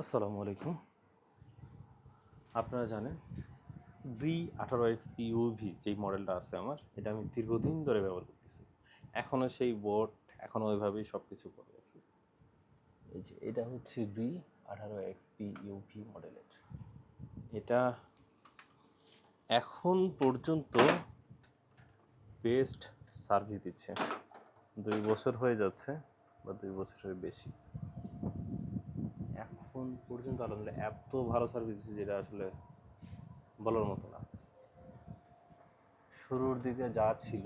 আসসালামু আলাইকুম। আপনারা জানেন B18X PUV যেই মডেলটা আছে আমার, এটা আমি দীর্ঘদিন ধরে ব্যবহার করতেছি। এখনও সেই বোর্ড, এখনও ওইভাবেই সব কিছু করে আছে। এই যে এটা হচ্ছে B18X PUV মডেলের। এটা এখন পর্যন্ত বেস্ট সার্ভিস দিচ্ছে। 2 বছর হয়ে যাচ্ছে বা 2 বছরের বেশি। এখন পর্যন্ত আলহামদুলিল্লাহ এত ভালো সার্ভিস দিচ্ছে যেটা আসলে বলার মতো না। শুরুর দিকে যা ছিল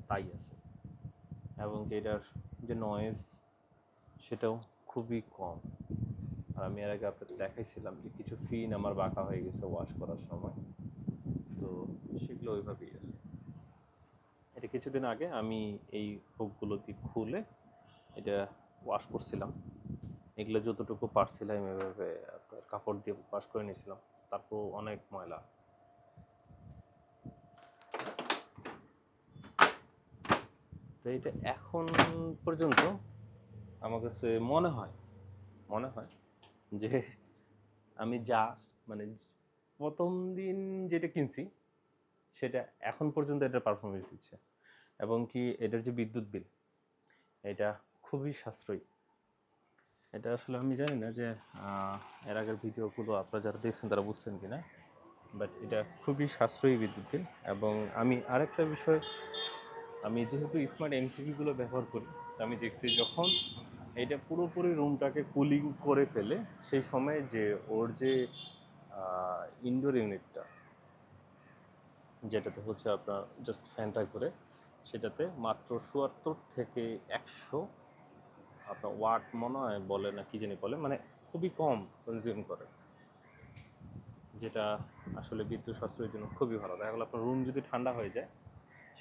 তাই আছে, এবং এটার যে নয়েজ সেটাও খুবই কম। আর আমি এর আগে আপনাদের দেখাইছিলাম যে কিছু ফিন আমার বাঁকা হয়ে গেছে ওয়াশ করার সময়, তো সেগুলো ওইভাবেই আছে। এটা কিছুদিন আগে আমি এই হুকগুলো দিয়ে খুলে এটা ওয়াশ করছিলাম। এগুলো যতটুকু পারছিলাম এভাবে আপনার কাপড় দিয়ে ওয়াশ করে নিয়েছিলাম, তারপর অনেক ময়লা। তো এটা এখন পর্যন্ত আমার কাছে মনে হয় যে আমি যা মানে প্রথম দিন যেটা কিনছি সেটা এখন পর্যন্ত এটার পারফরমেন্স দিচ্ছে, এবং কি এটার যে বিদ্যুৎ বিল এটা খুবই সাশ্রয়ী। এটা আসলে আমি জানি না যে এর আগের ভিডিওগুলো আপনারা যারা দেখছেন তারা বুঝছেন কি না, বাট এটা খুবই সাশ্রয়ী বিদ্যুৎ বিল। এবং আমি আরেকটা বিষয়, আমি যেহেতু স্মার্ট এমসিবিগুলো ব্যবহার করি, আমি দেখছি যখন এটা পুরোপুরি রুমটাকে কুলিং করে ফেলে সেই সময় যে ওর যে ইনডোর ইউনিটটা, যেটাতে হচ্ছে আপনার জাস্ট ফ্যানটা করে, সেটাতে মাত্র ৭৪ থেকে ১০০ আপনার ওয়াট মনে হয় বলে, না কি জানি বলে, মানে খুবই কম কনজিউম করে, যেটা আসলে বিদ্যুৎ সাশ্রয়ের জন্য খুবই ভালো। দেখা গেলো আপনার রুম যদি ঠান্ডা হয়ে যায়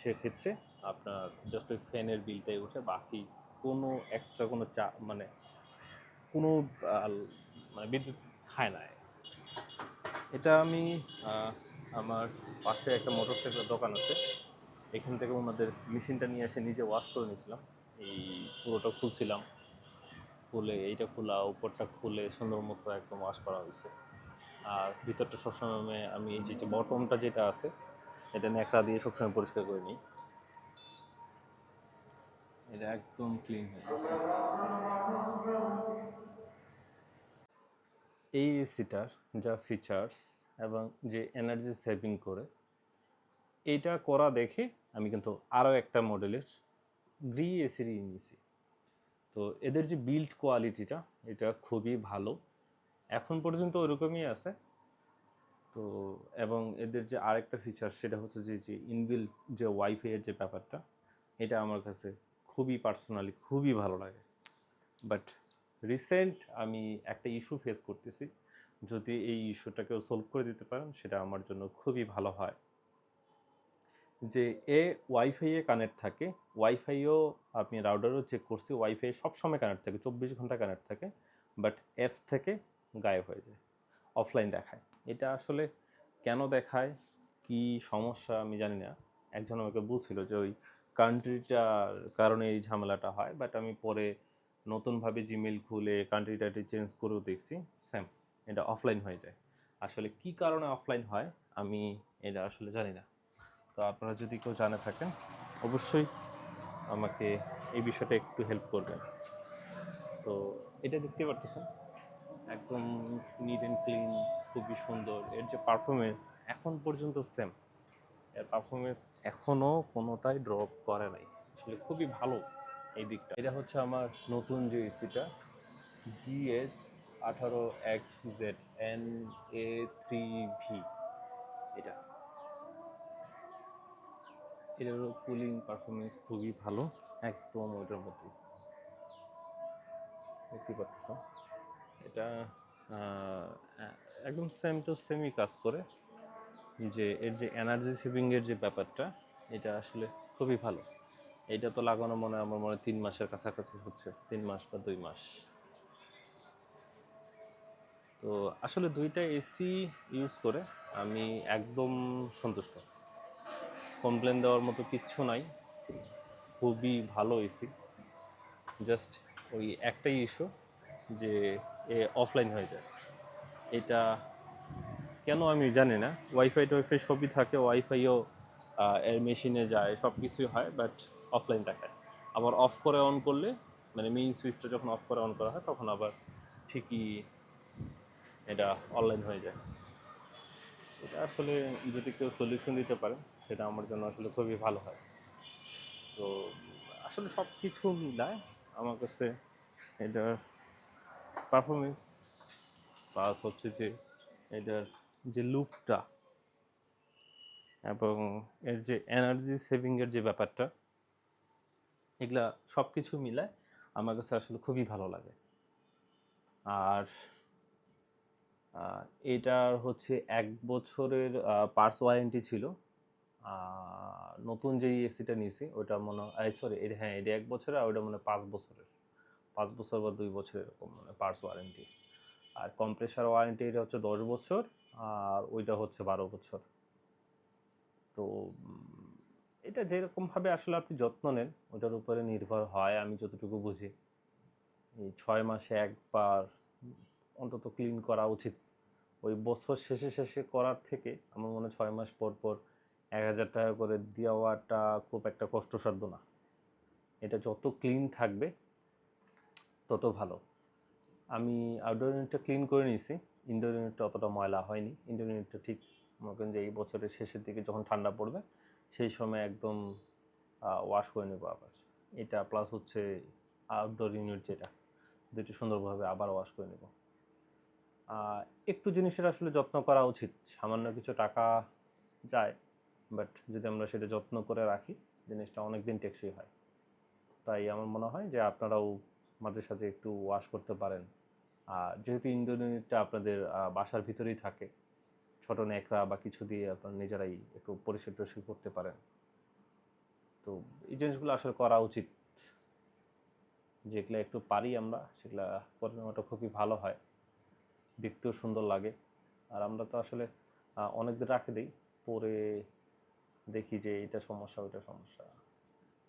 সেক্ষেত্রে আপনার জাস্ট ওই ফ্যানের বিলটাই উঠে, বাকি কোনো এক্সট্রা কোনো কোনো মানে বিদ্যুৎ খায় না। এটা আমি আমার পাশে একটা মোটরসাইকেলের দোকান আছে, এখান থেকে ওনাদের মেশিনটা নিয়ে এসে নিজে ওয়াশ করে নিয়েছিলাম। এই পুরোটা খুলছিলাম, খুলে এইটা খোলা, উপরটা খুলে সুন্দর মতো একদম ওয়াশ করা হয়েছে। আর ভিতরটা সবসময় আমি এই যে বটমটা যেটা আছে এটা ন্যাকড়া দিয়ে সবসময় পরিষ্কার করে নিই। এটা একদম ক্লিন হয়ে গেছে। এই এসিটার যা ফিচার্স এবং যে এনার্জি সেভিং করে, এইটা করা দেখে আমি কিন্তু আরও একটা মডেলের গ্রি এসিরই নিয়েছি। তো এদের যে বিল্ড কোয়ালিটিটা এটা খুবই ভালো, এখন পর্যন্ত ওরকমই আছে। তো এবং এদের যে আরেকটা ফিচার সেটা হচ্ছে যে ইনবিল্ট যে ওয়াইফাইয়ের যে ব্যাপারটা, এটা আমার কাছে খুবই পার্সোনালি খুবই ভালো লাগে। বাট রিসেন্ট আমি একটা ইস্যু ফেস করতেছি, যদি এই ইস্যুটাকেও সলভ করে দিতে পারেন সেটা আমার জন্য খুবই ভালো হয়। যে ওয়াইফাইয়ে কানেক্ট থাকে, ওয়াইফাইও আপনি রাউটারও চেক করছি, ওয়াইফাই সবসময় কানেক্ট থাকে, ২৪ ঘন্টা কানেক্ট থাকে, বাট অ্যাপস থেকে গায়েব হয়ে যায়, অফলাইন দেখায়। এটা আসলে কেন দেখায়, কি সমস্যা আমি জানি না। একজন আমাকে বলছিল যে ওই কান্ট্রিটার কারণে এই ঝামেলাটা হয়, বাট আমি পরে নতুনভাবে জিমেল খুলে কান্ট্রিটাটি চেঞ্জ করেও দেখছি সেম, এটা অফলাইন হয়ে যায়। আসলে কি কারণে অফলাইন হয় আমি এটা আসলে জানি না। তো আপনারা যদি কেউ জানে থাকেন অবশ্যই আমাকে এই বিষয়টা একটু হেল্প করবেন। তো এটা দেখতে পারতেছেন একদম নিট অ্যান্ড ক্লিন, খুবই সুন্দর। এর যে পারফরমেন্স এখন পর্যন্ত সেম, এর পারফরমেন্স এখনও কোনোটাই ড্রপ করে নাই, আসলে খুবই ভালো এই দিকটা। এটা হচ্ছে আমার নতুন যে এসিটা GS18XZNA3V, এটা এটারও কুলিং পারফরমেন্স খুবই ভালো, একদম ওইটার মধ্যে দেখতে পাচ্ছ। এটা একদম সেম টু সেমই কাজ করে, যে এর যে এনার্জি সেভিংয়ের যে ব্যাপারটা এটা আসলে খুবই ভালো। এটা তো লাগানো আমার মনে হয় ৩ মাসের কাছাকাছি হচ্ছে, ৩ মাস বা ২ মাস। তো আসলে দুইটা এসি ইউজ করে আমি একদম সন্তুষ্ট, কমপ্লেন দেওয়ার মতো কিচ্ছু নাই, খুবই ভালো এসি। জাস্ট ওই একটাই ইস্যু, যে অফলাইন হয়ে যায়। এটা কেন আমি জানি না, ওয়াইফাই সবই থাকে, ওয়াইফাইও এর মেশিনে যায়, সব কিছুই হয়, বাট অফলাইন দেখায়। আবার অফ করে অন করলে, মানে মেইন সুইচটা যখন অফ করে অন করা হয় তখন আবার ঠিকই এটা অনলাইন হয়ে যায়। এটা আসলে যদি কেউ সলিউশন দিতে পারে সেটা আমার জন্য আসলে খুবই ভালো হয়। তো আসলে সব কিছু মিলায় আমার কাছে এটার পারফরমেন্স প্লাস হচ্ছে যে এটার যে লুকটা এবং এর যে এনার্জি সেভিংয়ের যে ব্যাপারটা, এগুলা সব কিছু মিলায় আমার কাছে আসলে খুবই ভালো লাগে। আর এটার হচ্ছে 1 বছরের পার্টস ওয়ারেন্টি ছিল। নতুন যেই এসিটা নিয়েছি ওটা মনে হয়, সরি, হ্যাঁ, এটা 1 বছরের, আর ওটা মনে হয় 5 বছরের, 5 বছর বা 2 বছর এরকম মানে পার্টস ওয়ারেন্টি। আর কম্প্রেসার ওয়ারেন্টি এটা হচ্ছে 10 বছর, আর ওইটা হচ্ছে 12 বছর। তো এটা যেরকমভাবে আসলে আপনি যত্ন নেন ওটার উপরে নির্ভর হয়, আমি যতটুকু বুঝি। এই 6 মাসে একবার অন্তত ক্লিন করা উচিত। ওই বছর শেষে শেষে করার থেকে আমার মনে হয় 6 মাস পর পর 1,000 টাকা করে দেওয়াটা খুব একটা কষ্টসাধ্য না। এটা যত ক্লিন থাকবে তত ভালো। আমি আউটডোর ইউনিটটা ক্লিন করে নিয়েছি, ইনডোর ইউনিটটা অতটা ময়লা হয়নি। ইনডোর ইউনিটটা ঠিক মনে করেন যে এই বছরের শেষের দিকে যখন ঠান্ডা পড়বে সেই সময় একদম ওয়াশ করে নেবো আবার। এটা প্লাস হচ্ছে আউটডোর ইউনিট যেটা, দুটো সুন্দরভাবে আবার ওয়াশ করে নেব। একটু জিনিসের আসলে যত্ন করা উচিত, সামান্য কিছু টাকা যায়, বাট যদি আমরা সেটা যত্ন করে রাখি জিনিসটা অনেক দিন টেকসই হয়। তাই আমার মনে হয় যে আপনারাও মাঝে সাঝে একটু ওয়াশ করতে পারেন। যেহেতু ইনডোর ইউনিটটা আপনাদের বাসার ভিতরেই থাকে, ছোটো ন্যাকড়া বা কিছু দিয়ে আপনারা নিজেরাই একটু পরিষ্কার টরিষ্কার করতে পারেন। তো এই জিনিসগুলো আসলে করা উচিত, যেগুলো একটু পারি আমরা সেগুলা করে নেওয়াটা খুবই ভালো হয়, দেখতেও সুন্দর লাগে। আর আমরা তো আসলে অনেক দিন রাখে দিই, পরে দেখি যে এটা সমস্যা ওইটা সমস্যা।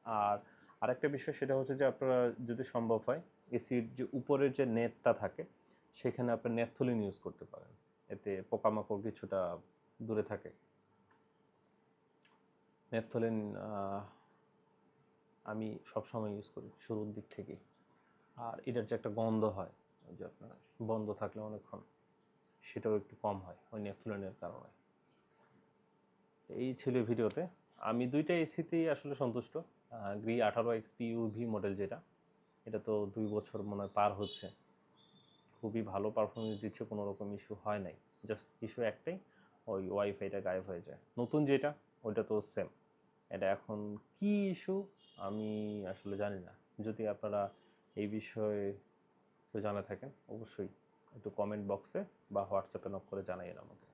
আর আরেকটা বিষয় সেটা হচ্ছে যে আপনারা যদি সম্ভব হয় এসির যে উপরের যে নেটটা থাকে সেখানে আপনি ন্যাপথলিন ইউজ করতে পারেন, এতে পোকামাকড় কিছুটা দূরে থাকে। ন্যাপথলিন আমি সবসময় ইউজ করি শুরুর দিক থেকেই। আর এটার যে একটা গন্ধ হয়, ওই যে আপনার বন্ধ থাকলে অনেকক্ষণ, সেটাও একটু কম হয় ওই ন্যাপথলিনের কারণে। এই ছিল ভিডিওতে। আমি দুইটা এসিতেই আসলে সন্তুষ্ট। গ্রি 18 এক্সপি ইউভি মডেল যেটা, এটা তো 2 বছর মনে হয় পার হচ্ছে, খুবই ভালো পারফরমেন্স দিচ্ছে, কোনো রকম ইস্যু হয় নাই। জাস্ট ইস্যু একটাই, ওই ওয়াইফাইটা গায়েব হয়ে যায়। নতুন যেটা ওইটা তো সেম। এটা এখন কি ইস্যু আমি আসলে জানি না। যদি আপনারা এই বিষয়ে কেউ জানা থাকেন অবশ্যই একটু কমেন্ট বক্সে বা হোয়াটসঅ্যাপে নক করে জানাইয়েন আমাকে।